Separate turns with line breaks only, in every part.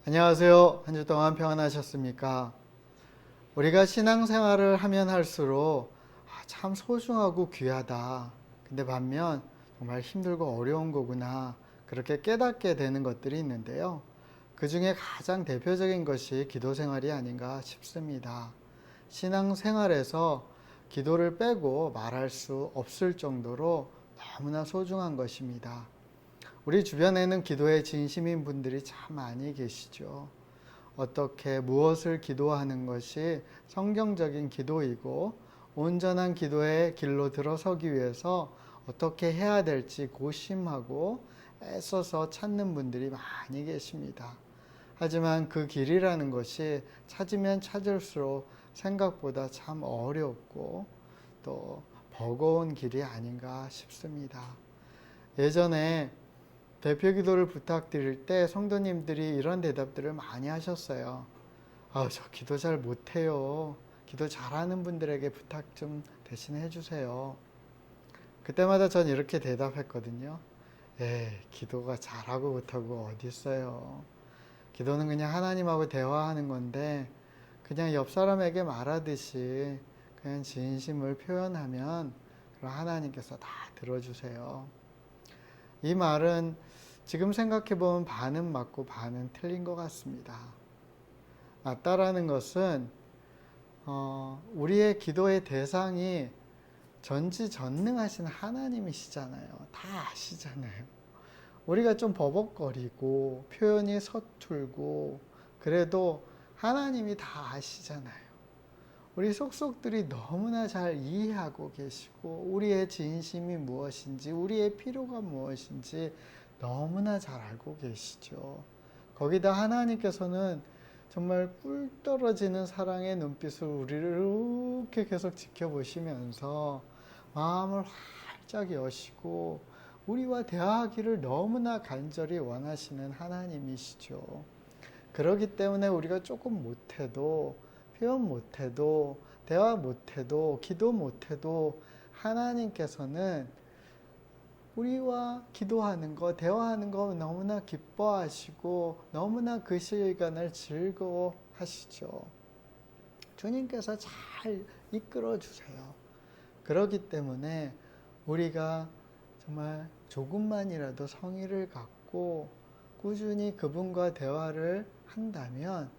안녕하세요. 한 주 동안 평안하셨습니까? 우리가 신앙생활을 하면 할수록 참 소중하고 귀하다. 근데 반면 정말 힘들고 어려운 거구나. 그렇게 깨닫게 되는 것들이 있는데요. 그 중에 가장 대표적인 것이 기도 생활이 아닌가 싶습니다. 신앙생활에서 기도를 빼고 말할 수 없을 정도로 너무나 소중한 것입니다. 우리 주변에는 기도에 진심인 분들이 참 많이 계시죠. 어떻게 무엇을 기도하는 것이 성경적인 기도이고 온전한 기도의 길로 들어서기 위해서 어떻게 해야 될지 고심하고 애써서 찾는 분들이 많이 계십니다. 하지만 그 길이라는 것이 찾으면 찾을수록 생각보다 참 어렵고 또 버거운 길이 아닌가 싶습니다. 예전에 대표 기도를 부탁드릴 때 성도님들이 이런 대답들을 많이 하셨어요. 저 기도 잘 못해요. 기도 잘하는 분들에게 부탁 좀 대신 해주세요. 그때마다 전 이렇게 대답했거든요. 기도가 잘하고 못하고 어디 있어요. 기도는 그냥 하나님하고 대화하는 건데 그냥 옆 사람에게 말하듯이 그냥 진심을 표현하면 그럼 하나님께서 다 들어주세요. 이 말은 지금 생각해보면 반은 맞고 반은 틀린 것 같습니다. 맞다라는 것은 우리의 기도의 대상이 전지전능하신 하나님이시잖아요. 다 아시잖아요. 우리가 좀 버벅거리고 표현이 서툴고 그래도 하나님이 다 아시잖아요. 우리 속속들이 너무나 잘 이해하고 계시고 우리의 진심이 무엇인지 우리의 필요가 무엇인지 너무나 잘 알고 계시죠. 거기다 하나님께서는 정말 꿀 떨어지는 사랑의 눈빛으로 우리를 이렇게 계속 지켜보시면서 마음을 활짝 여시고 우리와 대화하기를 너무나 간절히 원하시는 하나님이시죠. 그렇기 때문에 우리가 조금 못해도 표현 못해도 대화 못해도 기도 못해도 하나님께서는 우리와 기도하는 거 대화하는 거 너무나 기뻐하시고 너무나 그 시간을 즐거워하시죠. 주님께서 잘 이끌어 주세요. 그렇기 때문에 우리가 정말 조금만이라도 성의를 갖고 꾸준히 그분과 대화를 한다면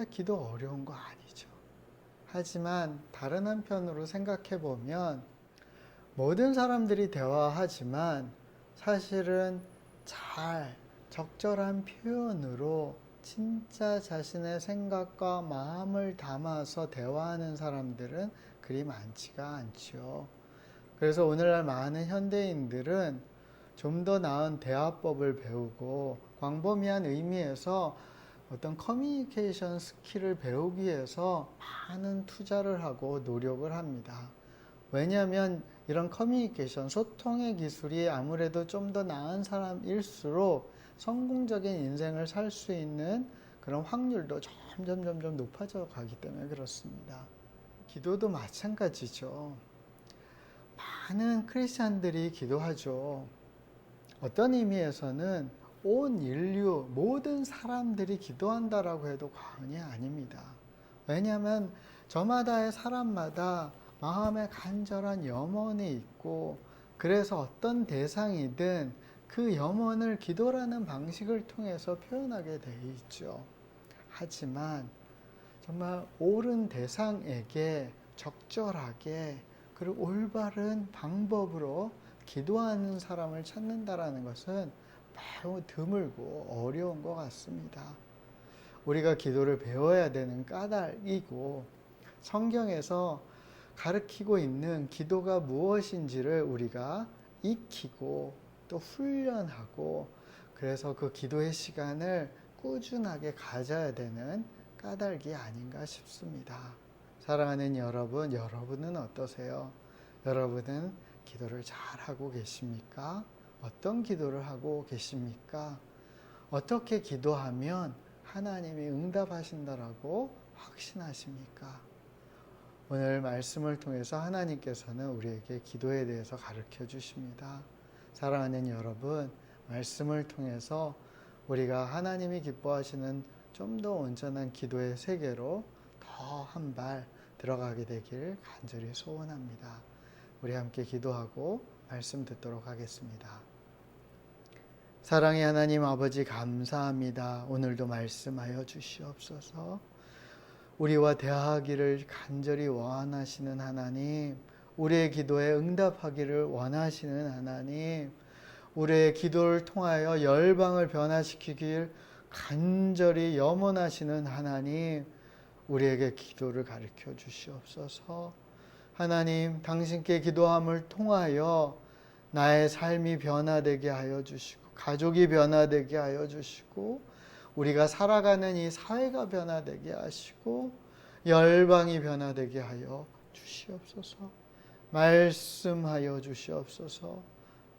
기도 어려운 거 아니죠. 하지만 다른 한편으로 생각해 보면 모든 사람들이 대화하지만 사실은 잘 적절한 표현으로 진짜 자신의 생각과 마음을 담아서 대화하는 사람들은 그리 많지가 않죠. 그래서 오늘날 많은 현대인들은 좀 더 나은 대화법을 배우고 광범위한 의미에서 어떤 커뮤니케이션 스킬을 배우기 위해서 많은 투자를 하고 노력을 합니다. 왜냐하면 이런 커뮤니케이션, 소통의 기술이 아무래도 좀 더 나은 사람일수록 성공적인 인생을 살 수 있는 그런 확률도 점점 높아져 가기 때문에 그렇습니다. 기도도 마찬가지죠. 많은 크리스찬들이 기도하죠. 어떤 의미에서는 온 인류 모든 사람들이 기도한다라고 해도 과언이 아닙니다. 왜냐하면 저마다의 사람마다 마음에 간절한 염원이 있고 그래서 어떤 대상이든 그 염원을 기도라는 방식을 통해서 표현하게 돼 있죠. 하지만 정말 옳은 대상에게 적절하게 그리고 올바른 방법으로 기도하는 사람을 찾는다라는 것은 매우 드물고 어려운 것 같습니다. 우리가 기도를 배워야 되는 까닭이고 성경에서 가르치고 있는 기도가 무엇인지를 우리가 익히고 또 훈련하고 그래서 그 기도의 시간을 꾸준하게 가져야 되는 까닭이 아닌가 싶습니다. 사랑하는 여러분, 여러분은 어떠세요? 여러분은 기도를 잘 하고 계십니까? 어떤 기도를 하고 계십니까? 어떻게 기도하면 하나님이 응답하신다라고 확신하십니까? 오늘 말씀을 통해서 하나님께서는 우리에게 기도에 대해서 가르쳐 주십니다. 사랑하는 여러분, 말씀을 통해서 우리가 하나님이 기뻐하시는 좀 더 온전한 기도의 세계로 더 한 발 들어가게 되길 간절히 소원합니다. 우리 함께 기도하고 말씀 듣도록 하겠습니다. 사랑의 하나님 아버지 감사합니다. 오늘도 말씀하여 주시옵소서. 우리와 대화하기를 간절히 원하시는 하나님, 우리의 기도에 응답하기를 원하시는 하나님, 우리의 기도를 통하여 열방을 변화시키길 간절히 염원하시는 하나님, 우리에게 기도를 가르쳐 주시옵소서. 하나님, 당신께 기도함을 통하여 나의 삶이 변화되게 하여 주시고, 가족이 변화되게 하여 주시고, 우리가 살아가는 이 사회가 변화되게 하시고, 열방이 변화되게 하여 주시옵소서. 말씀하여 주시옵소서.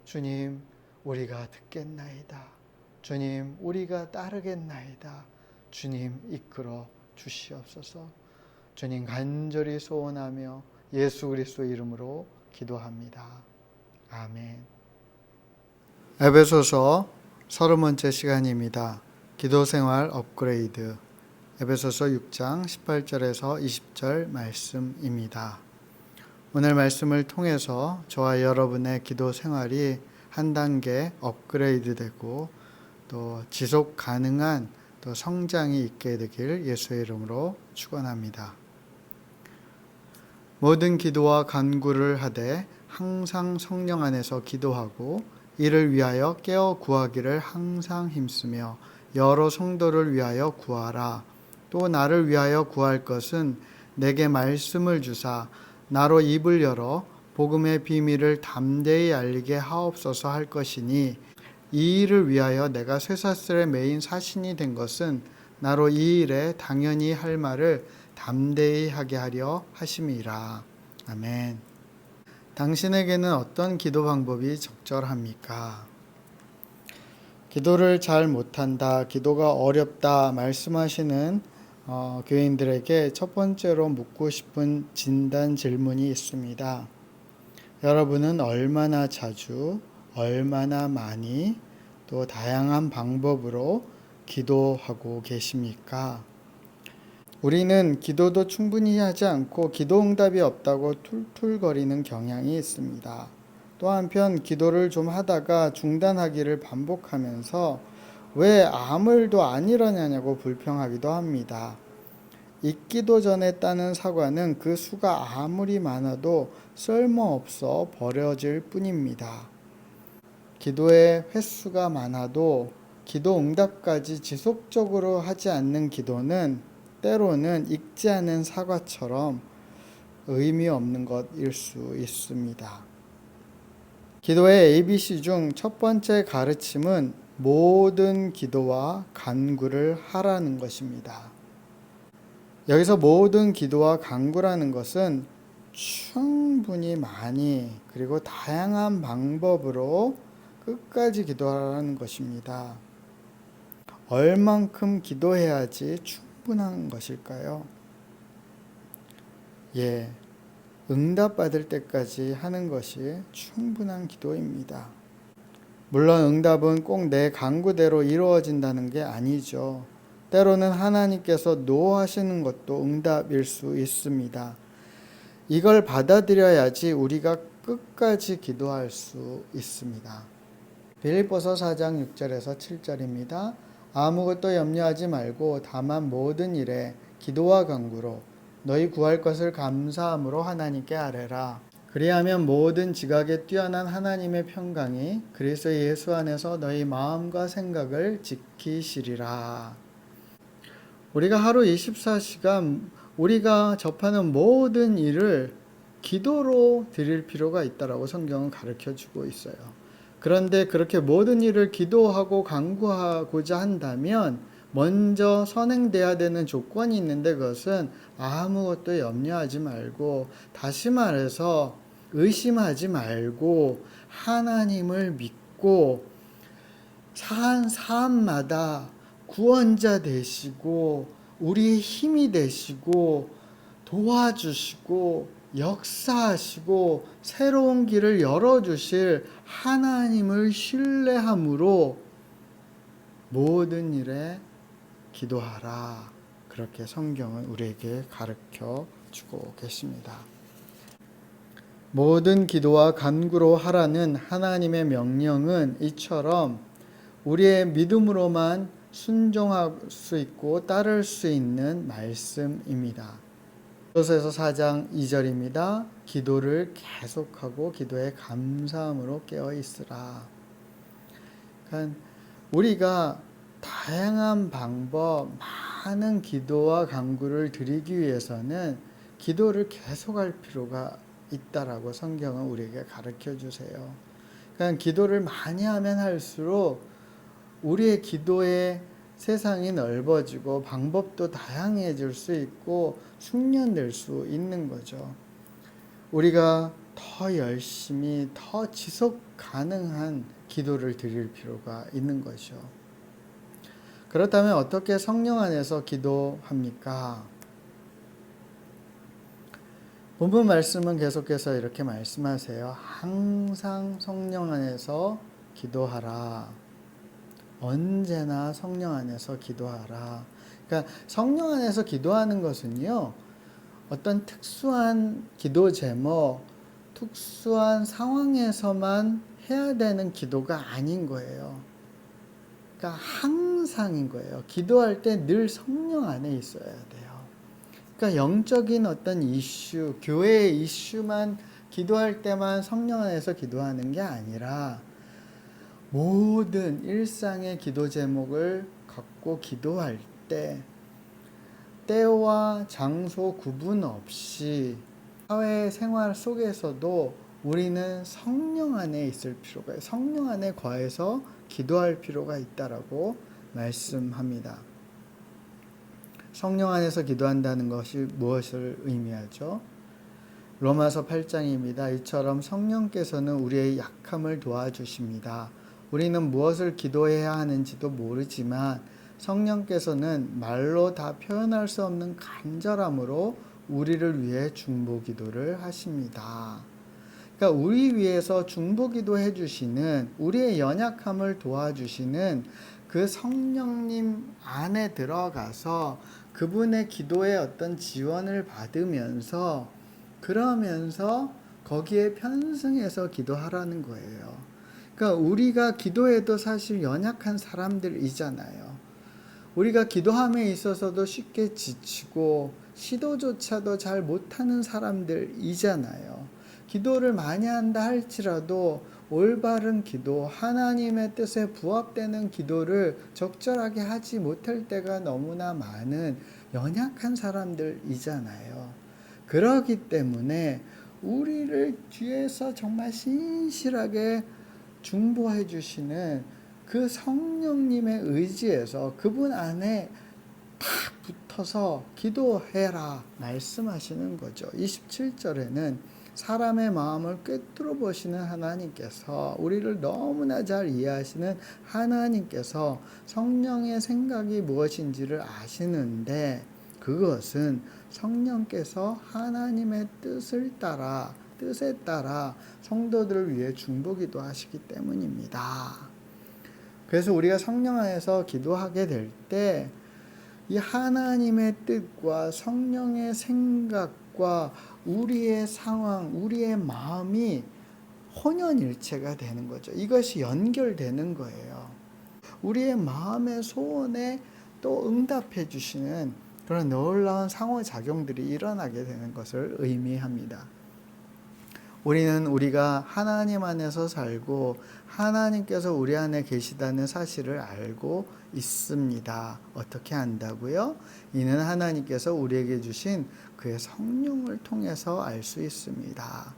주님, 우리가 듣겠나이다. 주님, 우리가 따르겠나이다. 주님, 이끌어 주시옵소서. 주님, 간절히 소원하며 예수 그리스도 이름으로 기도합니다. 아멘. 에베소서 30번째 시간입니다. 기도생활 업그레이드. 에베소서 6장 18절에서 20절 말씀입니다. 오늘 말씀을 통해서 저와 여러분의 기도 생활이 한 단계 업그레이드 되고 또 지속 가능한 또 성장이 있게 되길 예수의 이름으로 축원합니다. 모든 기도와 간구를 하되 항상 성령 안에서 기도하고 이를 위하여 깨어 구하기를 항상 힘쓰며 여러 성도를 위하여 구하라. 또 나를 위하여 구할 것은 내게 말씀을 주사 나로 입을 열어 복음의 비밀을 담대히 알리게 하옵소서 할 것이니 이 일을 위하여 내가 쇠사슬에 매인 사신이 된 것은 나로 이 일에 당연히 할 말을 담대히 하게 하려 하심이라. 아멘. 당신에게는 어떤 기도 방법이 적절합니까? 기도를 잘 못한다, 기도가 어렵다 말씀하시는 교인들에게 첫 번째로 묻고 싶은 진단 질문이 있습니다. 여러분은 얼마나 자주, 얼마나 많이, 또 다양한 방법으로 기도하고 계십니까? 우리는 기도도 충분히 하지 않고 기도 응답이 없다고 툴툴거리는 경향이 있습니다. 또 한편 기도를 좀 하다가 중단하기를 반복하면서 왜 아무 일도 안 일어나냐고 불평하기도 합니다. 익기도 전에 따는 사과는 그 수가 아무리 많아도 쓸모없어 버려질 뿐입니다. 기도의 횟수가 많아도 기도 응답까지 지속적으로 하지 않는 기도는 때로는 익지 않은 사과처럼 의미 없는 것일 수 있습니다. 기도의 ABC 중 첫 번째 가르침은 모든 기도와 간구를 하라는 것입니다. 여기서 모든 기도와 간구라는 것은 충분히 많이 그리고 다양한 방법으로 끝까지 기도하라는 것입니다. 얼만큼 기도해야지 충분한 것일까요? 응답받을 때까지 하는 것이 충분한 기도입니다. 물론 응답은 꼭 내 간구대로 이루어진다는 게 아니죠. 때로는 하나님께서 노하시는 것도 응답일 수 있습니다. 이걸 받아들여야지 우리가 끝까지 기도할 수 있습니다. 빌립보서 4장 6절에서 7절입니다. 아무것도 염려하지 말고 다만 모든 일에 기도와 간구로 너희 구할 것을 감사함으로 하나님께 아뢰라. 그리하면 모든 지각에 뛰어난 하나님의 평강이 그리스도 예수 안에서 너희 마음과 생각을 지키시리라. 우리가 하루 24시간 우리가 접하는 모든 일을 기도로 드릴 필요가 있다라고 성경은 가르쳐주고 있어요. 그런데 그렇게 모든 일을 기도하고 간구하고자 한다면 먼저 선행돼야 되는 조건이 있는데 그것은 아무것도 염려하지 말고, 다시 말해서 의심하지 말고 하나님을 믿고 산 삶마다 구원자 되시고 우리의 힘이 되시고 도와주시고 역사하시고 새로운 길을 열어주실 하나님을 신뢰함으로 모든 일에 기도하라. 그렇게 성경은 우리에게 가르쳐 주고 계십니다. 모든 기도와 간구로 하라는 하나님의 명령은 이처럼 우리의 믿음으로만 순종할 수 있고 따를 수 있는 말씀입니다. 골로새서 4장 2절입니다. 기도를 계속하고 기도에 감사함으로 깨어 있으라. 그러니까 우리가 다양한 방법, 많은 기도와 간구를 드리기 위해서는 기도를 계속할 필요가 있다라고 성경은 우리에게 가르쳐 주세요. 그러니까 기도를 많이 하면 할수록 우리의 기도의 세상이 넓어지고 방법도 다양해질 수 있고 숙련될 수 있는 거죠. 우리가 더 열심히 더 지속 가능한 기도를 드릴 필요가 있는 거죠. 그렇다면 어떻게 성령 안에서 기도합니까? 본문 말씀은 계속해서 이렇게 말씀하세요. 항상 성령 안에서 기도하라. 언제나 성령 안에서 기도하라. 그러니까 성령 안에서 기도하는 것은요, 어떤 특수한 기도 제목, 특수한 상황에서만 해야 되는 기도가 아닌 거예요. 그러니까 항상인 거예요. 기도할 때 늘 성령 안에 있어야 돼요. 그러니까 영적인 어떤 이슈, 교회의 이슈만 기도할 때만 성령 안에서 기도하는 게 아니라 모든 일상의 기도 제목을 갖고 기도할 때 때와 장소 구분 없이 사회생활 속에서도 우리는 성령 안에 있을 필요가 있어요. 성령 안에 거해서 기도할 필요가 있다라고 말씀합니다. 성령 안에서 기도한다는 것이 무엇을 의미하죠? 로마서 8장입니다. 이처럼 성령께서는 우리의 약함을 도와주십니다. 우리는 무엇을 기도해야 하는지도 모르지만 성령께서는 말로 다 표현할 수 없는 간절함으로 우리를 위해 중보기도를 하십니다. 그러니까 우리 위해서 중보기도 해주시는, 우리의 연약함을 도와주시는 그 성령님 안에 들어가서 그분의 기도에 어떤 지원을 받으면서 그러면서 거기에 편승해서 기도하라는 거예요. 그러니까 우리가 기도해도 사실 연약한 사람들이잖아요. 우리가 기도함에 있어서도 쉽게 지치고 시도조차도 잘 못하는 사람들이잖아요. 기도를 많이 한다 할지라도 올바른 기도, 하나님의 뜻에 부합되는 기도를 적절하게 하지 못할 때가 너무나 많은 연약한 사람들이잖아요. 그렇기 때문에 우리를 뒤에서 정말 신실하게 중보해 주시는 그 성령님의 의지에서 그분 안에 딱 붙어서 기도해라 말씀하시는 거죠. 27절에는 사람의 마음을 꿰뚫어 보시는 하나님께서, 우리를 너무나 잘 이해하시는 하나님께서 성령의 생각이 무엇인지를 아시는데 그것은 성령께서 하나님의 뜻에 따라 성도들을 위해 중보기도 하시기 때문입니다. 그래서 우리가 성령 안에서 기도하게 될 때 이 하나님의 뜻과 성령의 생각과 우리의 상황, 우리의 마음이 혼연일체가 되는 거죠. 이것이 연결되는 거예요. 우리의 마음의 소원에 또 응답해 주시는 그런 놀라운 상호작용들이 일어나게 되는 것을 의미합니다. 우리는 우리가 하나님 안에서 살고 하나님께서 우리 안에 계시다는 사실을 알고 있습니다. 어떻게 안다고요? 이는 하나님께서 우리에게 주신 그의 성령을 통해서 알 수 있습니다.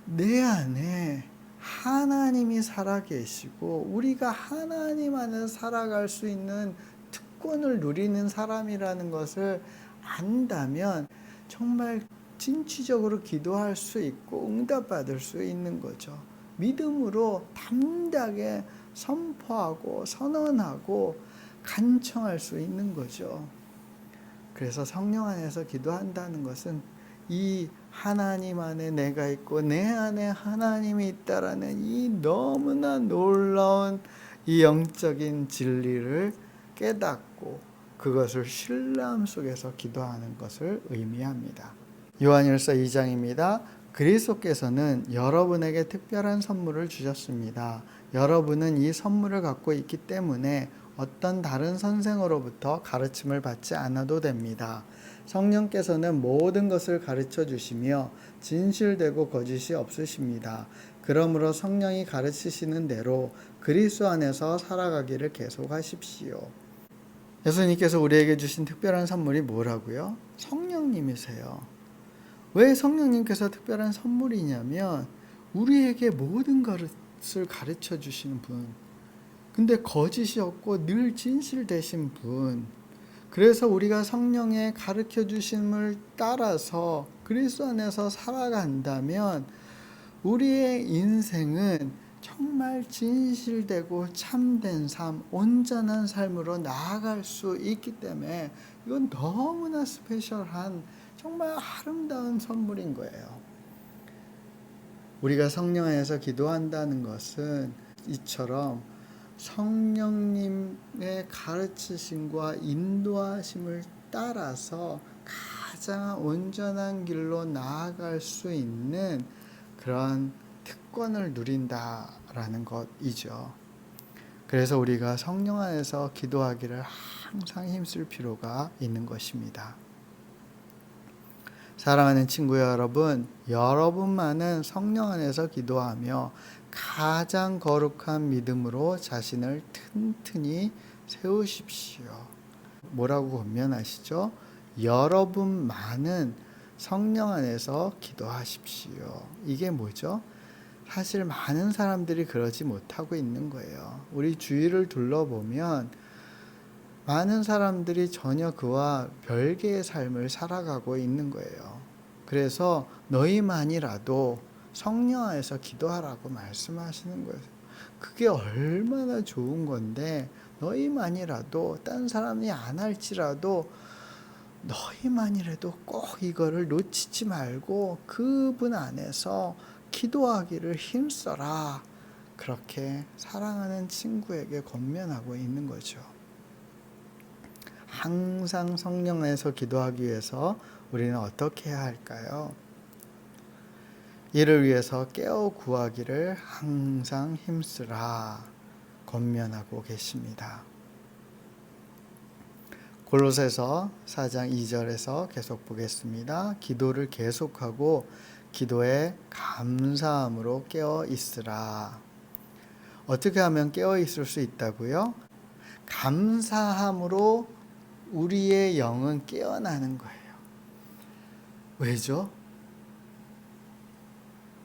내 안에 하나님이 살아계시고 우리가 하나님 안에서 살아갈 수 있는 특권을 누리는 사람이라는 것을 안다면 정말 진취적으로 기도할 수 있고 응답받을 수 있는 거죠. 믿음으로 담대하게 선포하고 선언하고 간청할 수 있는 거죠. 그래서 성령 안에서 기도한다는 것은 이 하나님 안에 내가 있고 내 안에 하나님이 있다라는 이 너무나 놀라운 이 영적인 진리를 깨닫고 그것을 신뢰함 속에서 기도하는 것을 의미합니다. 요한일서 2장입니다. 그리스도께서는 여러분에게 특별한 선물을 주셨습니다. 여러분은 이 선물을 갖고 있기 때문에 어떤 다른 선생으로부터 가르침을 받지 않아도 됩니다. 성령께서는 모든 것을 가르쳐 주시며 진실되고 거짓이 없으십니다. 그러므로 성령이 가르치시는 대로 그리스도 안에서 살아가기를 계속하십시오. 예수님께서 우리에게 주신 특별한 선물이 뭐라고요? 성령님이세요. 왜 성령님께서 특별한 선물이냐면 우리에게 모든 것을 가르쳐 주시는 분. 근데 거짓이 없고 늘 진실 되신 분. 그래서 우리가 성령의 가르쳐 주심을 따라서 그리스도 안에서 살아간다면 우리의 인생은 정말 진실되고 참된 삶, 온전한 삶으로 나아갈 수 있기 때문에 이건 너무나 스페셜한 정말 아름다운 선물인 거예요. 우리가 성령 안에서 기도한다는 것은 이처럼 성령님의 가르치심과 인도하심을 따라서 가장 온전한 길로 나아갈 수 있는 그런 특권을 누린다라는 것이죠. 그래서 우리가 성령 안에서 기도하기를 항상 힘쓸 필요가 있는 것입니다. 사랑하는 친구 여러분, 여러분만은 성령 안에서 기도하며 가장 거룩한 믿음으로 자신을 튼튼히 세우십시오. 뭐라고 권면하시죠? 여러분만은 성령 안에서 기도하십시오. 이게 뭐죠? 사실 많은 사람들이 그러지 못하고 있는 거예요. 우리 주위를 둘러보면 많은 사람들이 전혀 그와 별개의 삶을 살아가고 있는 거예요. 그래서 너희만이라도 성령 안에서 기도하라고 말씀하시는 거예요. 그게 얼마나 좋은 건데 너희만이라도 딴 사람이 안 할지라도 너희만이라도 꼭 이거를 놓치지 말고 그분 안에서 기도하기를 힘써라. 그렇게 사랑하는 친구에게 권면하고 있는 거죠. 항상 성령 안에서 기도하기 위해서 우리는 어떻게 해야 할까요? 이를 위해서 깨어 구하기를 항상 힘쓰라 권면하고 계십니다. 골로새서 4장 2절에서 계속 보겠습니다. 기도를 계속하고 기도에 감사함으로 깨어 있으라. 어떻게 하면 깨어 있을 수 있다고요? 감사함으로 우리의 영은 깨어나는 거예요. 왜죠?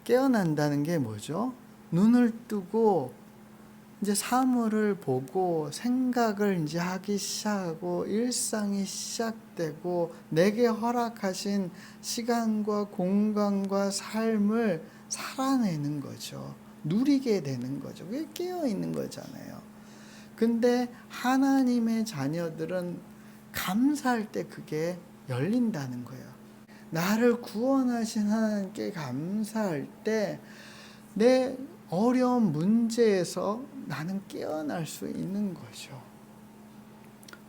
깨어난다는 게 뭐죠? 눈을 뜨고 이제 사물을 보고 생각을 이제 하기 시작하고 일상이 시작되고 내게 허락하신 시간과 공간과 삶을 살아내는 거죠. 누리게 되는 거죠. 그게 깨어 있는 거잖아요. 근데 하나님의 자녀들은 감사할 때 그게 열린다는 거예요. 나를 구원하신 하나님께 감사할 때 내 어려운 문제에서 나는 깨어날 수 있는 거죠.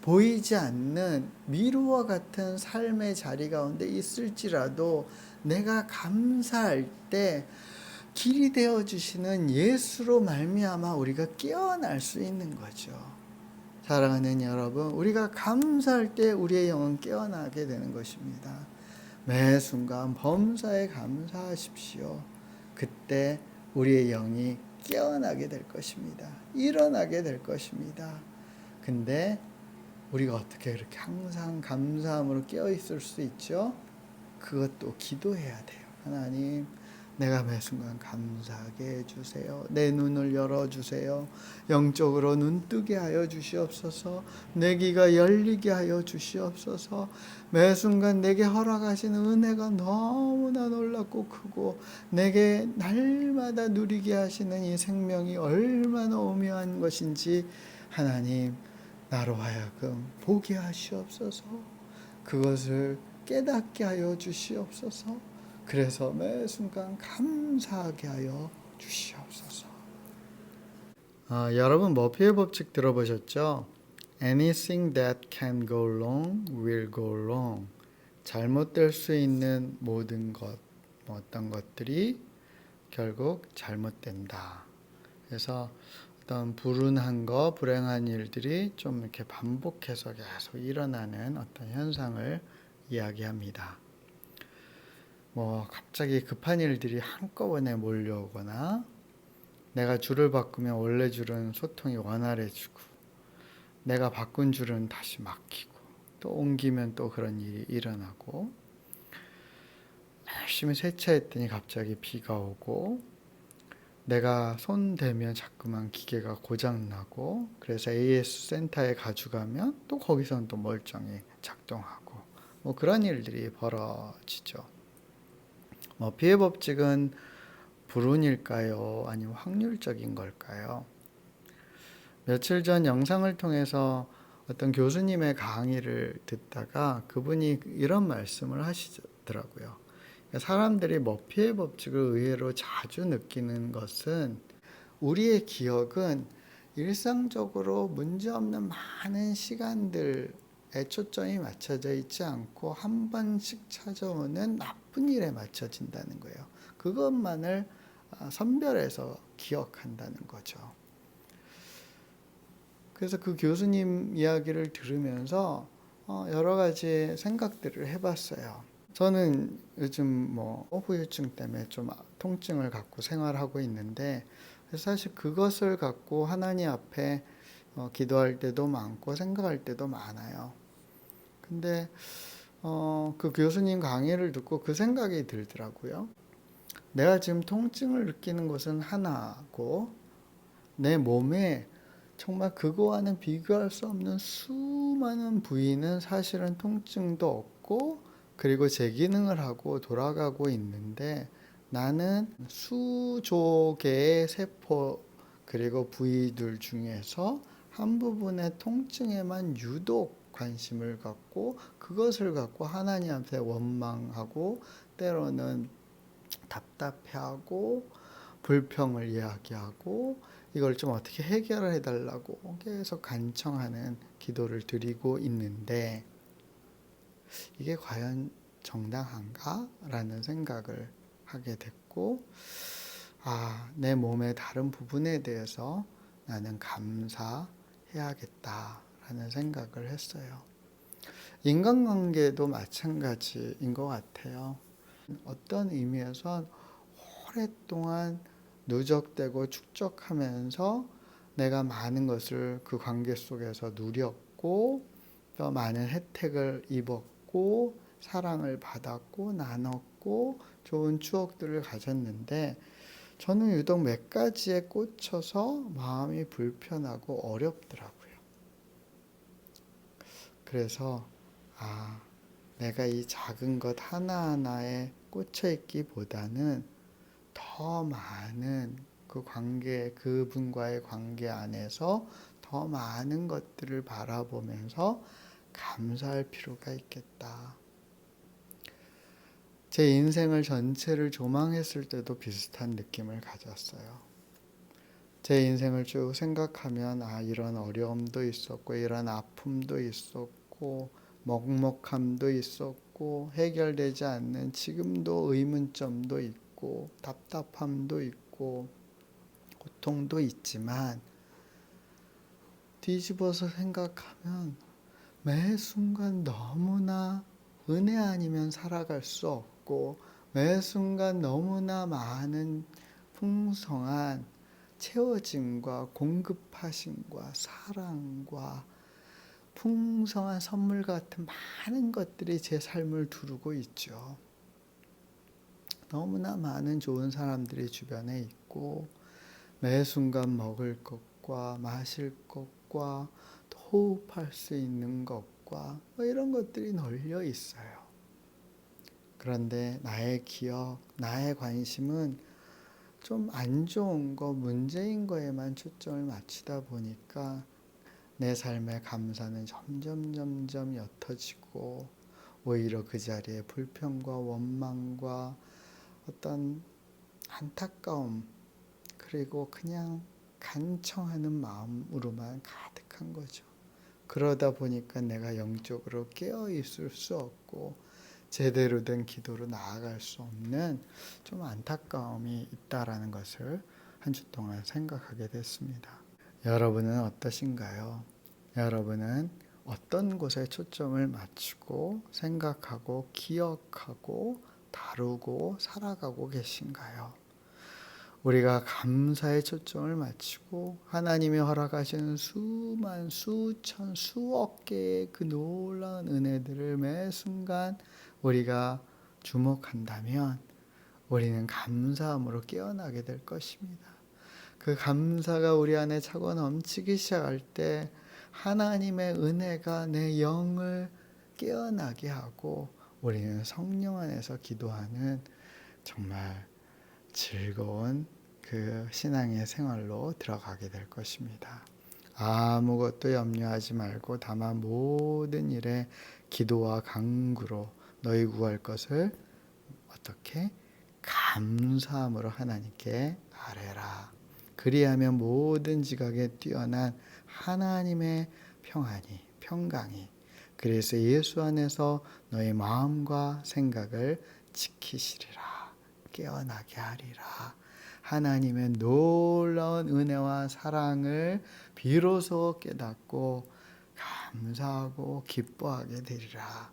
보이지 않는 미루와 같은 삶의 자리 가운데 있을지라도 내가 감사할 때 길이 되어 주시는 예수로 말미암아 우리가 깨어날 수 있는 거죠. 사랑하는 여러분, 우리가 감사할 때 우리의 영은 깨어나게 되는 것입니다. 매 순간 범사에 감사하십시오. 그때 우리의 영이 깨어나게 될 것입니다. 일어나게 될 것입니다. 근데 우리가 어떻게 그렇게 항상 감사함으로 깨어 있을 수 있죠? 그것도 기도해야 돼요. 하나님, 내가 매 순간 감사하게 해주세요. 내 눈을 열어주세요. 영적으로 눈 뜨게 하여 주시옵소서. 내 귀가 열리게 하여 주시옵소서. 매 순간 내게 허락하시는 은혜가 너무나 놀랍고 크고 내게 날마다 누리게 하시는 이 생명이 얼마나 오묘한 것인지 하나님, 나로 하여금 보게 하시옵소서. 그것을 깨닫게 하여 주시옵소서. 그래서 매 순간 감사하게 하여 주시옵소서. 여러분 머피의 법칙 들어보셨죠? Anything that can go wrong will go wrong. 잘못될 수 있는 모든 것, 어떤 것들이 결국 잘못된다. 그래서 어떤 불운한 거, 불행한 일들이 좀 이렇게 반복해서 계속 일어나는 어떤 현상을 이야기합니다. 갑자기 급한 일들이 한꺼번에 몰려오거나 내가 줄을 바꾸면 원래 줄은 소통이 원활해지고 내가 바꾼 줄은 다시 막히고 또 옮기면 또 그런 일이 일어나고 열심히 세차했더니 갑자기 비가 오고 내가 손 대면 자꾸만 기계가 고장나고 그래서 AS 센터에 가져가면 또 거기서는 또 멀쩡히 작동하고 그런 일들이 벌어지죠. 피해 법칙은 불운일까요? 아니면 확률적인 걸까요? 며칠 전 영상을 통해서 어떤 교수님의 강의를 듣다가 그분이 이런 말씀을 하시더라고요. 사람들이 머피의 법칙을 의외로 자주 느끼는 것은 우리의 기억은 일상적으로 문제없는 많은 시간들에 초점이 맞춰져 있지 않고 한 번씩 찾아오는 나쁜 일에 맞춰진다는 거예요. 그것만을 선별해서 기억한다는 거죠. 그래서 그 교수님 이야기를 들으면서 여러 가지 생각들을 해봤어요. 저는 요즘 후유증 때문에 좀 통증을 갖고 생활하고 있는데 사실 그것을 갖고 하나님 앞에 기도할 때도 많고 생각할 때도 많아요. 근데 그 교수님 강의를 듣고 그 생각이 들더라고요. 내가 지금 통증을 느끼는 것은 하나고 내 몸에 정말 그거와는 비교할 수 없는 수많은 부위는 사실은 통증도 없고 그리고 제 기능을 하고 돌아가고 있는데 나는 수조 개의 세포 그리고 부위들 중에서 한 부분의 통증에만 유독 관심을 갖고 그것을 갖고 하나님한테 원망하고 때로는 답답해하고 불평을 이야기하고 이걸 좀 어떻게 해결을 해달라고 계속 간청하는 기도를 드리고 있는데 이게 과연 정당한가? 라는 생각을 하게 됐고 내 몸의 다른 부분에 대해서 나는 감사해야겠다 라는 생각을 했어요. 인간관계도 마찬가지인 것 같아요. 어떤 의미에선 오랫동안 누적되고 축적하면서 내가 많은 것을 그 관계 속에서 누렸고 또 많은 혜택을 입었고 사랑을 받았고 나눴고 좋은 추억들을 가졌는데 저는 유독 몇 가지에 꽂혀서 마음이 불편하고 어렵더라고요. 그래서 내가 이 작은 것 하나하나에 꽂혀 있기보다는 더 많은 그 관계, 그분과의 관계 안에서 더 많은 것들을 바라보면서 감사할 필요가 있겠다. 제 인생을 전체를 조망했을 때도 비슷한 느낌을 가졌어요. 제 인생을 쭉 생각하면 이런 어려움도 있었고 이런 아픔도 있었고 먹먹함도 있었고 해결되지 않는 지금도 의문점도 있고 답답함도 있고 고통도 있지만 뒤집어서 생각하면 매 순간 너무나 은혜 아니면 살아갈 수 없고 매 순간 너무나 많은 풍성한 채워짐과 공급하심과 사랑과 풍성한 선물 같은 많은 것들이 제 삶을 두르고 있죠. 너무나 많은 좋은 사람들이 주변에 있고 매 순간 먹을 것과 마실 것과 호흡할 수 있는 것과 이런 것들이 널려 있어요. 그런데 나의 기억, 나의 관심은 좀 안 좋은 거, 문제인 거에만 초점을 맞추다 보니까 내 삶의 감사는 점점 옅어지고 오히려 그 자리에 불평과 원망과 어떤 안타까움 그리고 그냥 간청하는 마음으로만 가득한 거죠. 그러다 보니까 내가 영적으로 깨어 있을 수 없고 제대로 된 기도로 나아갈 수 없는 좀 안타까움이 있다라는 것을 한 주 동안 생각하게 됐습니다. 여러분은 어떠신가요? 여러분은 어떤 곳에 초점을 맞추고 생각하고 기억하고 다루고 살아가고 계신가요? 우리가 감사에 초점을 맞추고 하나님이 허락하시는 수만, 수천, 수억 개의 그 놀라운 은혜들을 매 순간 우리가 주목한다면 우리는 감사함으로 깨어나게 될 것입니다. 그 감사가 우리 안에 차고 넘치기 시작할 때 하나님의 은혜가 내 영을 깨어나게 하고 우리는 성령 안에서 기도하는 정말 즐거운 그 신앙의 생활로 들어가게 될 것입니다. 아무것도 염려하지 말고 다만 모든 일에 기도와 간구로 너희 구할 것을 어떻게 감사함으로 하나님께 아뢰라. 그리하면 모든 지각에 뛰어난 하나님의 평강이 그래서 예수 안에서 너희 마음과 생각을 지키시리라. 깨어나게 하리라. 하나님의 놀라운 은혜와 사랑을 비로소 깨닫고 감사하고 기뻐하게 되리라.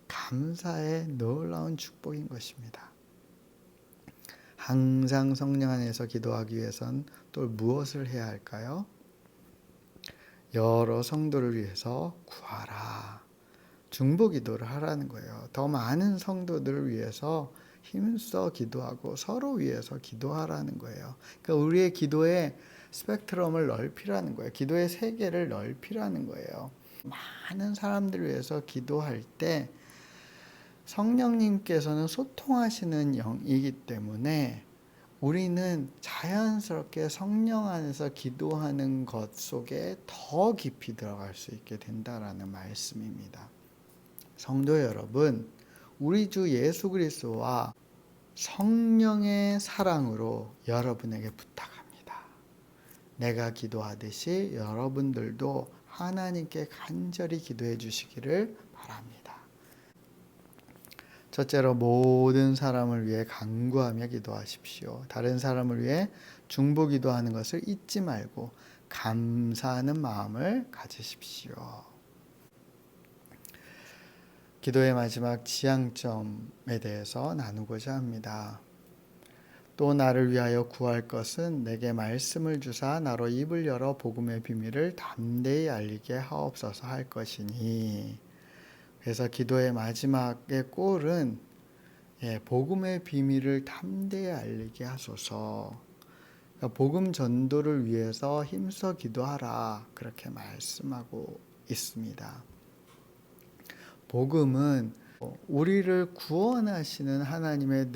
감사의 놀라운 축복인 것입니다. 항상 성령 안에서 기도하기 위해선 또 무엇을 해야 할까요? 여러 성도를 위해서 구하라. 중보 기도를 하라는 거예요. 더 많은 성도들을 위해서 힘써 기도하고 서로 위해서 기도하라는 거예요. 그러니까 우리의 기도의 스펙트럼을 넓히라는 거예요. 기도의 세계를 넓히라는 거예요. 많은 사람들을 위해서 기도할 때 성령님께서는 소통하시는 영이기 때문에 우리는 자연스럽게 성령 안에서 기도하는 것 속에 더 깊이 들어갈 수 있게 된다라는 말씀입니다. 성도 여러분, 우리 주 예수 그리스도와 성령의 사랑으로 여러분에게 부탁합니다. 내가 기도하듯이 여러분들도 하나님께 간절히 기도해 주시기를 바랍니다. 첫째로 모든 사람을 위해 간구하며 기도하십시오. 다른 사람을 위해 중보 기도하는 것을 잊지 말고 감사하는 마음을 가지십시오. 기도의 마지막 지향점에 대해서 나누고자 합니다. 또 나를 위하여 구할 것은 내게 말씀을 주사 나로 입을 열어 복음의 비밀을 담대히 알리게 하옵소서 할 것이니. 그래서 기도의 마지막의 골은 복음의 비밀을 담대히 알리게 하소서. 그러니까 복음 전도를 위해서 힘써 기도하라 그렇게 말씀하고 있습니다. 복음은 우리를 구원하시는 하나님의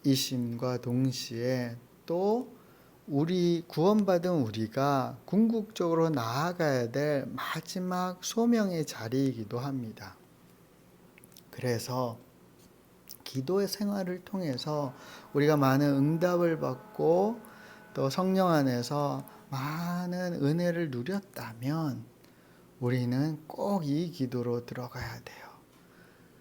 능력이심과 동시에 또 우리 구원받은 우리가 궁극적으로 나아가야 될 마지막 소명의 자리이기도 합니다. 그래서 기도의 생활을 통해서 우리가 많은 응답을 받고 또 성령 안에서 많은 은혜를 누렸다면 우리는 꼭 이 기도로 들어가야 돼요.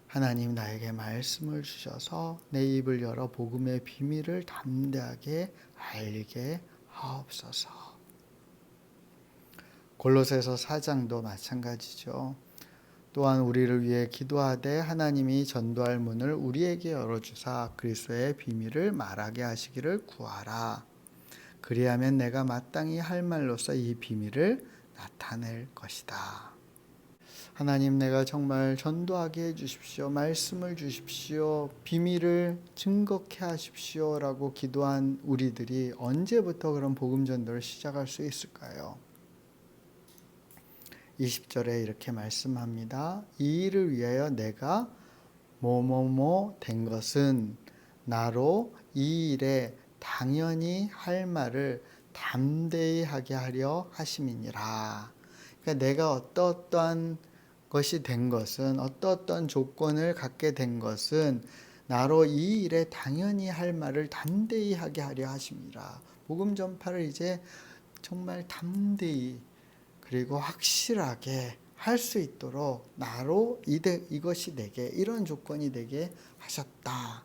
하나님 나에게 말씀을 주셔서 내 입을 열어 복음의 비밀을 담대하게 알게 하옵소서. 골로새서 4장도 마찬가지죠. 또한 우리를 위해 기도하되 하나님이 전도할 문을 우리에게 열어주사 그리스도의 비밀을 말하게 하시기를 구하라. 그리하면 내가 마땅히 할 말로써 이 비밀을 나타낼 것이다. 하나님 내가 정말 전도하게 해주십시오. 말씀을 주십시오. 비밀을 증거케 하십시오. 라고 기도한 우리들이 언제부터 그런 복음 전도를 시작할 수 있을까요? 20절에 이렇게 말씀합니다. 이 일을 위하여 내가 뭐뭐뭐 된 것은 나로 이 일에 당연히 할 말을 담대히 하게 하려 하심이니라. 그러니까 내가 어떠한 것이 된 것은 어떠한 조건을 갖게 된 것은 나로 이 일에 당연히 할 말을 담대히 하게 하려 하심이라. 복음 전파를 이제 정말 담대히 그리고 확실하게 할 수 있도록 나로 이것이 내게 이런 조건이 되게 하셨다.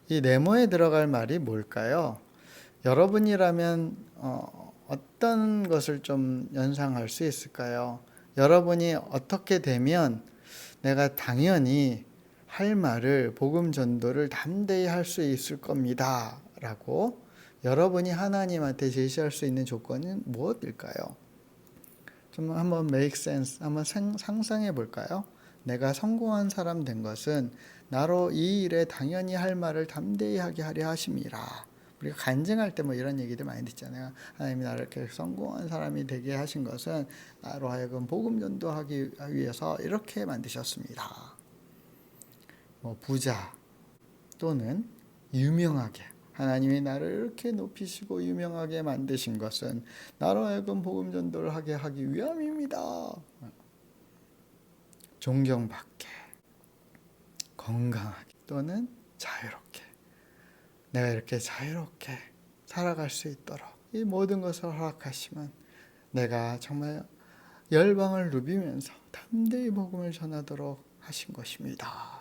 이 네모에 들어갈 말이 뭘까요? 여러분이라면 어떤 것을 좀 연상할 수 있을까요? 여러분이 어떻게 되면 내가 당연히 할 말을 복음 전도를 담대히 할 수 있을 겁니다. 라고 여러분이 하나님한테 제시할 수 있는 조건은 무엇일까요? 좀 한번 make sense, 한번 상상해 볼까요? 내가 성공한 사람 된 것은 나로 이 일에 당연히 할 말을 담대히 하게 하려 하심이라. 우리가 간증할 때 뭐 이런 얘기들 많이 듣잖아요. 하나님이 나를 이렇게 성공한 사람이 되게 하신 것은 나로 하여금 복음 전도하기 위해서 이렇게 만드셨습니다. 뭐 부자 또는 유명하게 하나님이 나를 이렇게 높이시고 유명하게 만드신 것은 나로 하여금 복음 전도를 하게 하기 위함입니다. 존경받게, 건강하게 또는 자유롭게 내가 이렇게 자유롭게 살아갈 수 있도록 이 모든 것을 허락하시면 내가 정말 열방을 누비면서 담대히 복음을 전하도록 하신 것입니다.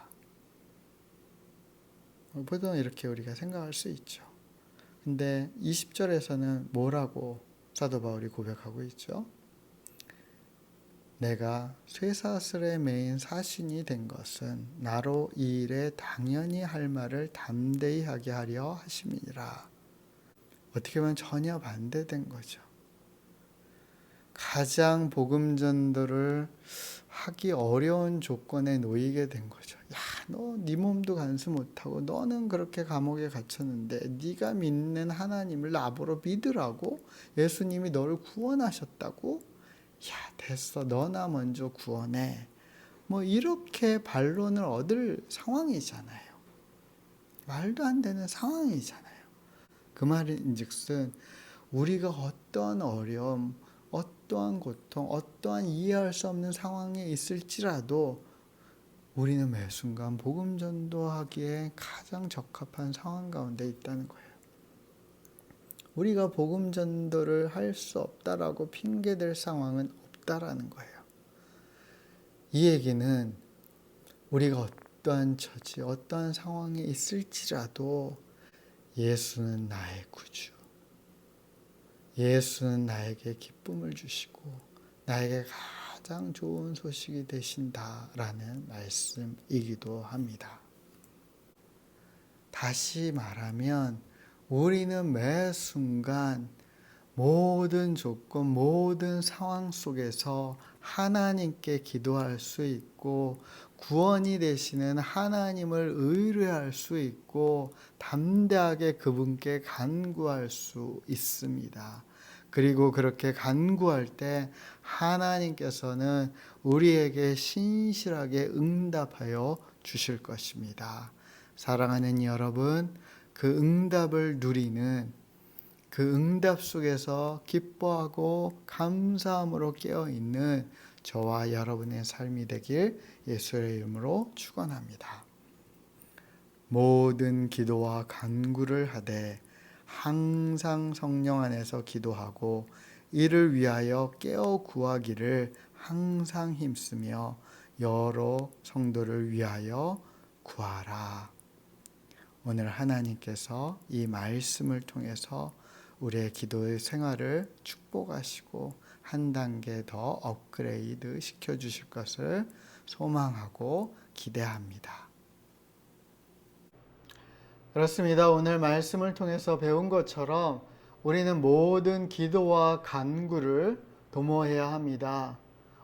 보통 이렇게 우리가 생각할 수 있죠. 근데 20절에서는 뭐라고 사도 바울이 고백하고 있죠? 내가 쇠사슬에 매인 사신이 된 것은 나로 이 일에 당연히 할 말을 담대히 하게 하려 하심이니라. 어떻게 보면 전혀 반대된 거죠. 가장 복음 전도를 하기 어려운 조건에 놓이게 된 거죠. 야, 너 네 몸도 간수 못하고 너는 그렇게 감옥에 갇혔는데 네가 믿는 하나님을 나보러 믿으라고 예수님이 너를 구원하셨다고? 야, 됐어. 너나 먼저 구원해. 뭐 이렇게 반론을 얻을 상황이잖아요. 말도 안 되는 상황이잖아요. 그 말인즉슨 우리가 어떠한 어려움, 어떠한 고통, 어떠한 이해할 수 없는 상황에 있을지라도 우리는 매 순간 복음 전도하기에 가장 적합한 상황 가운데 있다는 거예요. 우리가 복음 전도를 할 수 없다라고 핑계댈 상황은 없다라는 거예요. 이 얘기는 우리가 어떠한 처지, 어떠한 상황에 있을지라도 예수는 나의 구주, 예수는 나에게 기쁨을 주시고 나에게 가장 좋은 소식이 되신다라는 말씀이기도 합니다. 다시 말하면 우리는 매 순간 모든 조건, 모든 상황 속에서 하나님께 기도할 수 있고 구원이 되시는 하나님을 의뢰할 수 있고 담대하게 그분께 간구할 수 있습니다. 그리고 그렇게 간구할 때 하나님께서는 우리에게 신실하게 응답하여 주실 것입니다. 사랑하는 여러분, 그 응답을 누리는 그 응답 속에서 기뻐하고 감사함으로 깨어있는 저와 여러분의 삶이 되길 예수의 이름으로 축원합니다. 모든 기도와 간구를 하되 항상 성령 안에서 기도하고 이를 위하여 깨어 구하기를 항상 힘쓰며 여러 성도를 위하여 구하라. 오늘 하나님께서 이 말씀을 통해서 우리의 기도의 생활을 축복하시고 한 단계 더 업그레이드 시켜주실 것을 소망하고 기대합니다. 그렇습니다. 오늘 말씀을 통해서 배운 것처럼 우리는 모든 기도와 간구를 도모해야 합니다.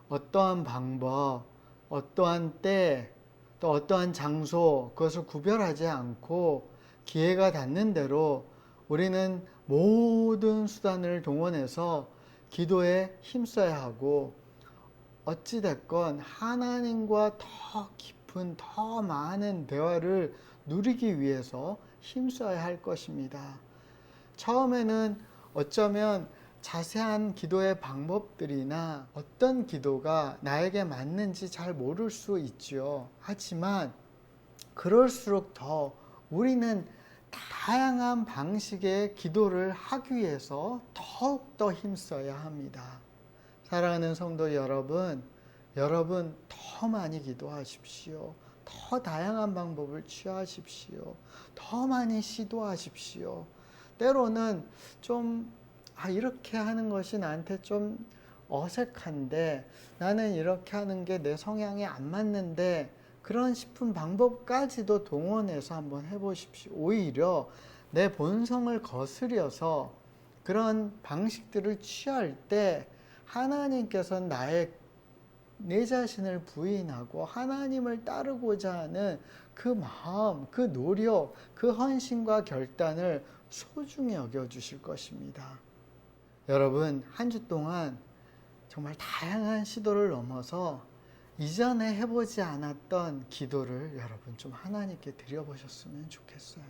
어떠한 방법, 어떠한 때, 또 어떠한 장소, 그것을 구별하지 않고 기회가 닿는 대로 우리는 모든 수단을 동원해서 기도에 힘써야 하고 어찌됐건 하나님과 더 깊은 더 많은 대화를 누리기 위해서 힘써야 할 것입니다. 처음에는 어쩌면 자세한 기도의 방법들이나 어떤 기도가 나에게 맞는지 잘 모를 수 있죠. 하지만 그럴수록 더 우리는 다양한 방식의 기도를 하기 위해서 더욱더 힘써야 합니다. 사랑하는 성도 여러분, 여러분 더 많이 기도하십시오. 더 다양한 방법을 취하십시오. 더 많이 시도하십시오. 때로는 좀, 이렇게 하는 것이 나한테 좀 어색한데, 나는 이렇게 하는 게 내 성향에 안 맞는데, 그런 싶은 방법까지도 동원해서 한번 해보십시오. 오히려 내 본성을 거스려서 그런 방식들을 취할 때 하나님께서는 내 자신을 부인하고 하나님을 따르고자 하는 그 마음, 그 노력, 그 헌신과 결단을 소중히 여겨주실 것입니다. 여러분, 한 주 동안 정말 다양한 시도를 넘어서 이전에 해보지 않았던 기도를 여러분 좀 하나님께 드려보셨으면 좋겠어요.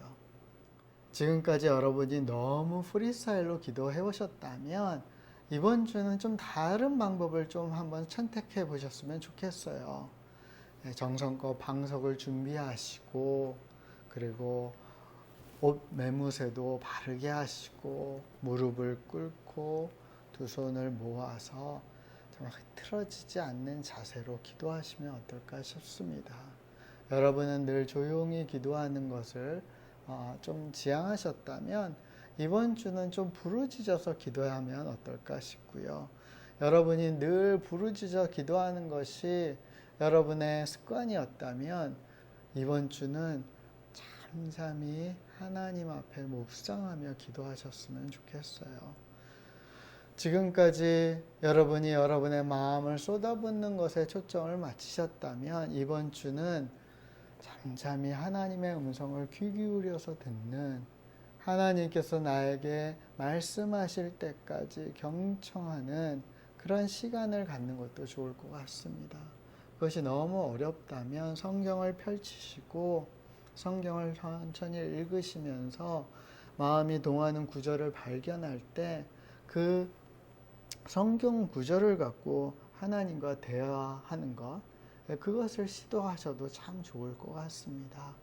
지금까지 여러분이 너무 프리스타일로 기도해 보셨다면 이번 주는 좀 다른 방법을 좀 한번 선택해 보셨으면 좋겠어요. 정성껏 방석을 준비하시고, 그리고 옷 매무새도 바르게 하시고, 무릎을 꿇고 두 손을 모아서 정말 흐트러지지 않는 자세로 기도하시면 어떨까 싶습니다. 여러분은 늘 조용히 기도하는 것을 좀 지향하셨다면 이번 주는 좀 부르짖어서 기도하면 어떨까 싶고요. 여러분이 늘 부르짖어 기도하는 것이 여러분의 습관이었다면 이번 주는 잠잠히 하나님 앞에 묵상하며 기도하셨으면 좋겠어요. 지금까지 여러분이 여러분의 마음을 쏟아붓는 것에 초점을 맞추셨다면 이번 주는 잠잠히 하나님의 음성을 귀 기울여서 듣는, 하나님께서 나에게 말씀하실 때까지 경청하는 그런 시간을 갖는 것도 좋을 것 같습니다. 그것이 너무 어렵다면 성경을 펼치시고 성경을 천천히 읽으시면서 마음이 동하는 구절을 발견할 때 그 성경 구절을 갖고 하나님과 대화하는 것, 그것을 시도하셔도 참 좋을 것 같습니다.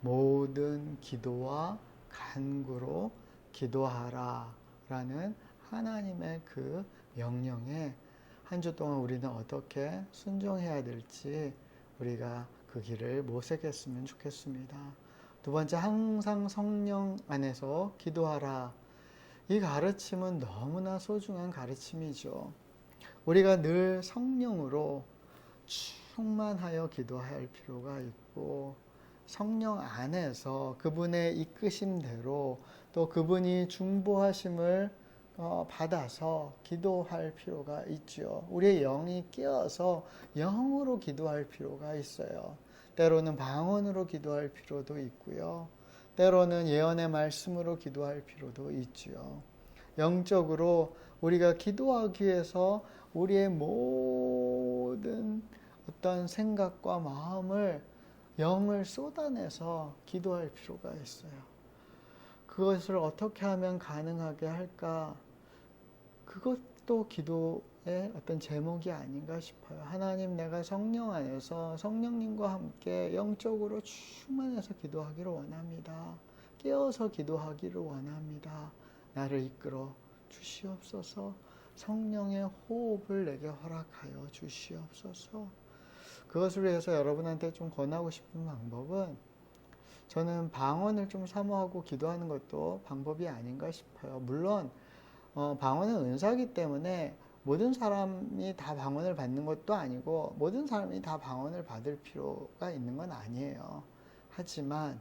모든 기도와 간구로 기도하라 라는 하나님의 그 명령에 한 주 동안 우리는 어떻게 순종해야 될지 우리가 그 길을 모색했으면 좋겠습니다. 두 번째, 항상 성령 안에서 기도하라. 이 가르침은 너무나 소중한 가르침이죠. 우리가 늘 성령으로 충만하여 기도할 필요가 있고, 성령 안에서 그분의 이끄심대로 또 그분이 중보하심을 받아서 기도할 필요가 있죠. 우리의 영이 깨어서 영으로 기도할 필요가 있어요. 때로는 방언으로 기도할 필요도 있고요. 때로는 예언의 말씀으로 기도할 필요도 있지요. 영적으로 우리가 기도하기 위해서 우리의 모든 어떤 생각과 마음을, 영을 쏟아내서 기도할 필요가 있어요. 그것을 어떻게 하면 가능하게 할까? 그것도 기도의 어떤 제목이 아닌가 싶어요. 하나님, 내가 성령 안에서 성령님과 함께 영적으로 충만해서 기도하기를 원합니다. 깨어서 기도하기를 원합니다. 나를 이끌어 주시옵소서. 성령의 호흡을 내게 허락하여 주시옵소서. 그것을 위해서 여러분한테 좀 권하고 싶은 방법은, 저는 방언을 좀 사모하고 기도하는 것도 방법이 아닌가 싶어요. 물론 방언은 은사이기 때문에 모든 사람이 다 방언을 받는 것도 아니고 모든 사람이 다 방언을 받을 필요가 있는 건 아니에요. 하지만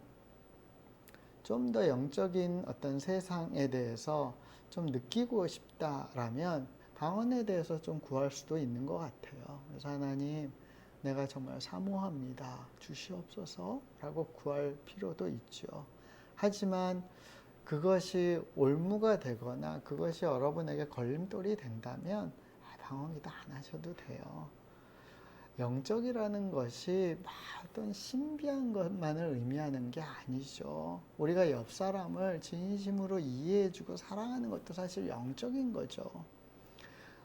좀 더 영적인 어떤 세상에 대해서 좀 느끼고 싶다라면 방언에 대해서 좀 구할 수도 있는 것 같아요. 그래서 하나님, 내가 정말 사모합니다. 주시옵소서 라고 구할 필요도 있죠. 하지만 그것이 올무가 되거나 그것이 여러분에게 걸림돌이 된다면 방언 기도 안 하셔도 돼요. 영적이라는 것이 어떤 신비한 것만을 의미하는 게 아니죠. 우리가 옆 사람을 진심으로 이해해주고 사랑하는 것도 사실 영적인 거죠.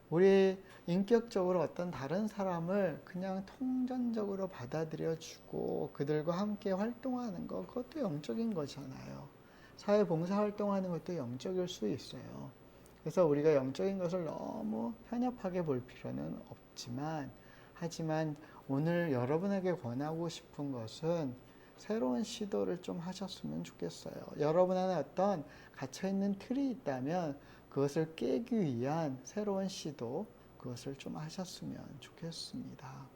우리 인격적으로 어떤 다른 사람을 그냥 통전적으로 받아들여주고 그들과 함께 활동하는 것, 그것도 영적인 거잖아요. 사회봉사 활동하는 것도 영적일 수 있어요. 그래서 우리가 영적인 것을 너무 편협하게 볼 필요는 없지만, 하지만 오늘 여러분에게 권하고 싶은 것은 새로운 시도를 좀 하셨으면 좋겠어요. 여러분 안에 어떤 갇혀있는 틀이 있다면 그것을 깨기 위한 새로운 시도, 그것을 좀 하셨으면 좋겠습니다.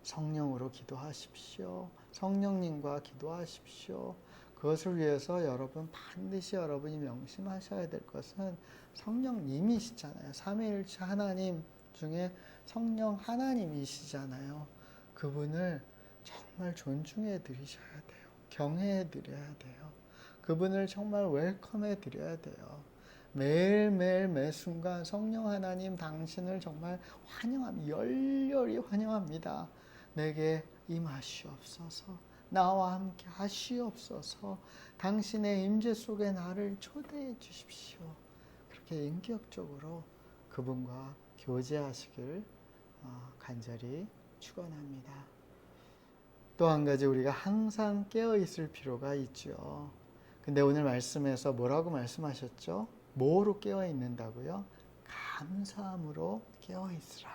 성령으로 기도하십시오. 성령님과 기도하십시오. 그것을 위해서 여러분 반드시 여러분이 명심하셔야 될 것은 성령님이시잖아요. 삼위일체 하나님 중에 성령 하나님이시잖아요. 그분을 정말 존중해 드리셔야 돼요. 경외해 드려야 돼요. 그분을 정말 웰컴해 드려야 돼요. 매일매일 매순간 성령 하나님 당신을 정말 환영합니다. 열렬히 환영합니다. 내게 임하시옵소서. 나와 함께 하시옵소서. 당신의 임재 속에 나를 초대해 주십시오. 그렇게 인격적으로 그분과 교제하시길 간절히 축원합니다. 또 한 가지 우리가 항상 깨어 있을 필요가 있죠. 근데 오늘 말씀에서 뭐라고 말씀하셨죠? 뭐로 깨어 있는다고요? 감사함으로 깨어 있으라.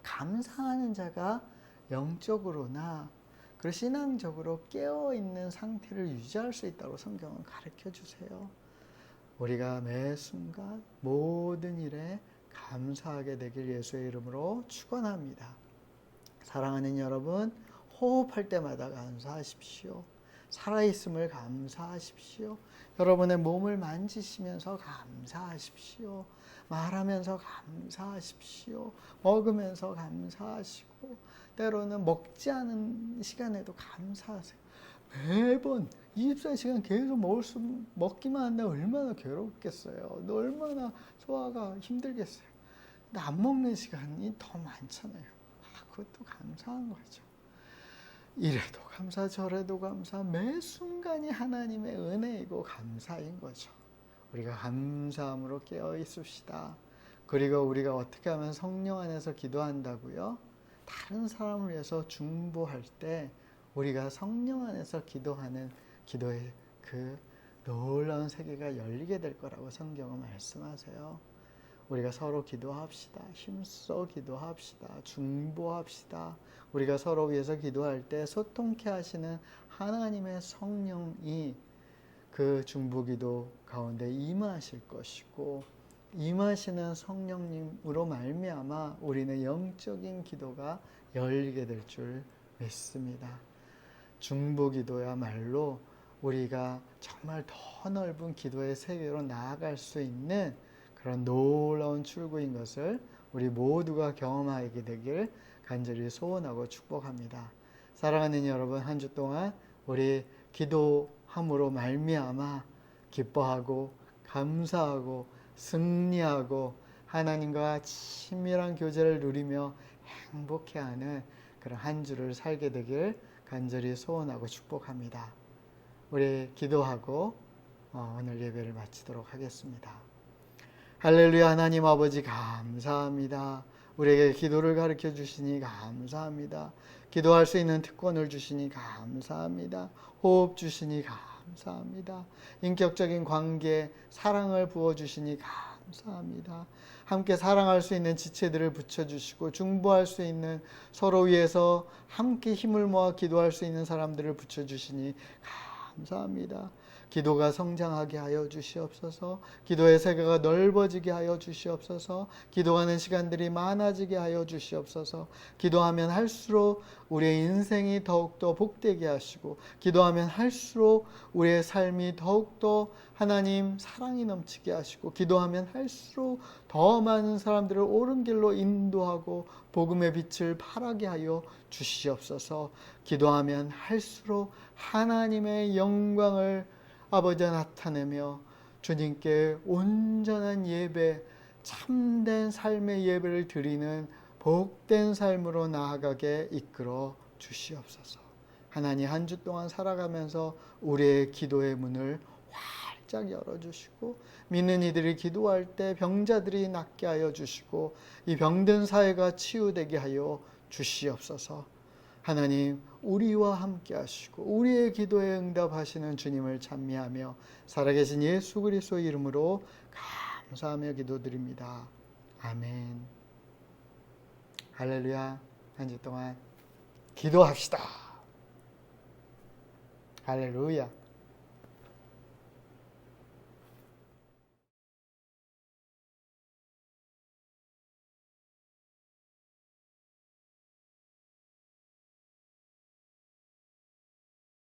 감사하는 자가 영적으로나 그리고 신앙적으로 깨어 있는 상태를 유지할 수 있다고 성경은 가르쳐 주세요. 우리가 매 순간 모든 일에 감사하게 되길 예수의 이름으로 축원합니다. 사랑하는 여러분, 호흡할 때마다 감사하십시오. 살아있음을 감사하십시오. 여러분의 몸을 만지시면서 감사하십시오. 말하면서 감사하십시오. 먹으면서 감사하시고, 때로는 먹지 않은 시간에도 감사하세요. 매번 24시간 계속 먹기만 한다면 얼마나 괴롭겠어요. 얼마나 소화가 힘들겠어요. 근데 안 먹는 시간이 더 많잖아요. 그것도 감사한 거죠. 이래도 감사, 저래도 감사, 매 순간이 하나님의 은혜이고 감사인 거죠. 우리가 감사함으로 깨어 있읍시다. 그리고 우리가 어떻게 하면 성령 안에서 기도한다고요? 다른 사람을 위해서 중보할 때 우리가 성령 안에서 기도하는 기도의 그 놀라운 세계가 열리게 될 거라고 성경은 말씀하세요. 우리가 서로 기도합시다. 힘써 기도합시다. 중보합시다. 우리가 서로 위해서 기도할 때 소통케 하시는 하나님의 성령이 그 중보기도 가운데 임하실 것이고, 임하시는 성령님으로 말미암아 우리는 영적인 기도가 열리게 될 줄 믿습니다. 중보기도야말로 우리가 정말 더 넓은 기도의 세계로 나아갈 수 있는 그런 놀라운 출구인 것을 우리 모두가 경험하게 되길 간절히 소원하고 축복합니다. 사랑하는 여러분, 한 주 동안 우리 기도함으로 말미암아 기뻐하고 감사하고 승리하고 하나님과 친밀한 교제를 누리며 행복해하는 그런 한 주를 살게 되길 간절히 소원하고 축복합니다. 우리 기도하고 오늘 예배를 마치도록 하겠습니다. 할렐루야. 하나님 아버지 감사합니다. 우리에게 기도를 가르쳐 주시니 감사합니다. 기도할 수 있는 특권을 주시니 감사합니다. 호흡 주시니 감사합니다. 인격적인 관계, 사랑을 부어주시니 감사합니다. 함께 사랑할 수 있는 지체들을 붙여주시고 중보할 수 있는, 서로 위해서 함께 힘을 모아 기도할 수 있는 사람들을 붙여주시니 감사합니다. 기도가 성장하게 하여 주시옵소서. 기도의 세계가 넓어지게 하여 주시옵소서. 기도하는 시간들이 많아지게 하여 주시옵소서. 기도하면 할수록 우리의 인생이 더욱더 복되게 하시고, 기도하면 할수록 우리의 삶이 더욱더 하나님 사랑이 넘치게 하시고, 기도하면 할수록 더 많은 사람들을 옳은 길로 인도하고 복음의 빛을 발하게 하여 주시옵소서. 기도하면 할수록 하나님의 영광을 아버지가 나타내며 주님께 온전한 예배, 참된 삶의 예배를 드리는 복된 삶으로 나아가게 이끌어 주시옵소서. 하나님, 한 주 동안 살아가면서 우리의 기도의 문을 활짝 열어주시고, 믿는 이들이 기도할 때 병자들이 낫게 하여 주시고, 이 병든 사회가 치유되게 하여 주시옵소서. 하나님 우리와 함께 하시고 우리의 기도에 응답하시는 주님을 찬미하며 살아계신 예수 그리스도의 이름으로 감사하며 기도드립니다. 아멘. 할렐루야. 한 주 동안 기도합시다. 할렐루야.